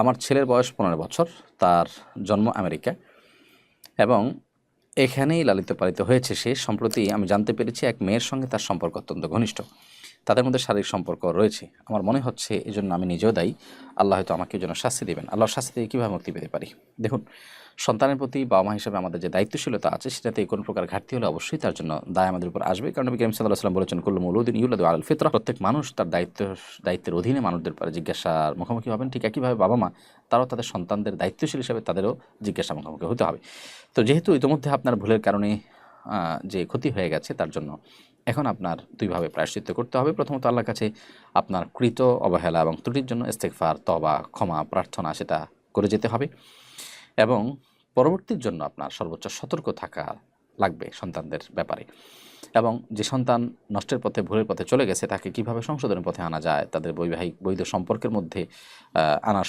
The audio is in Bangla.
আমার ছেলের বয়স 15 বছর, তার জন্ম আমেরিকা এবং এখানেই লালিত পালিত হয়েছে সে। সম্প্রতি আমি জানতে পেরেছি এক মেয়ের সঙ্গে তার সম্পর্ক অত্যন্ত ঘনিষ্ঠ, তাদের মধ্যে শারীরিক সম্পর্ক রয়েছে। আমার মনে হচ্ছে এজন্য আমি নিজেও দায়ী, আল্লাহ হয়তো আমাকে যেন শাস্তি দেবেন। আল্লাহর শাস্তি থেকে কীভাবে মুক্তি পেতে পারি? দেখুন, সন্তানের প্রতি বাবা মা হিসেবে আমাদের যে দায়িত্বশীলতা আছে সেটাতে কোনো প্রকার ঘাটতি হলে অবশ্যই তার জন্য দায় আমাদের উপর আসবে। কারণ নবী করিম সাল্লাল্লাহু আলাইহি ওয়াসাল্লাম বলেছেন, কুল্লু মৌলুদিন ইউলাদু আলাল ফিতরা, প্রত্যেক মানুষ তার দায়িত্বের অধীনে মানুষদের পরে জিজ্ঞাসার মুখোমুখি হবেন। ঠিক একইভাবে বাবা মা তারাও তাদের সন্তানদের দায়িত্বশীল হিসেবে তাদেরও জিজ্ঞাসা মুখোমুখি হতে হবে। তো যেহেতু ইতিমধ্যে আপনার ভুলের কারণে যে ক্ষতি হয়ে গেছে, তার জন্য এখন আপনার দুইভাবে প্রায়শ্চিত্ত করতে হবে। প্রথমত আল্লাহর কাছে আপনার কৃত অবহেলা এবং ত্রুটির জন্য ইস্তেগফার, তওবা, ক্ষমা প্রার্থনা সেটা করে যেতে হবে এবং পরবর্তীর জন্য আপনার সর্বোচ্চ সতর্ক থাকা লাগবে সন্তানদের ব্যাপারে। এবং যে সন্তান নষ্টের পথে, ভুলের পথে চলে গেছে, তাকে কিভাবে সংশোধনের পথে আনা যায়, তাদের বৈবাহিক বৈধ সম্পর্কের মধ্যে আনার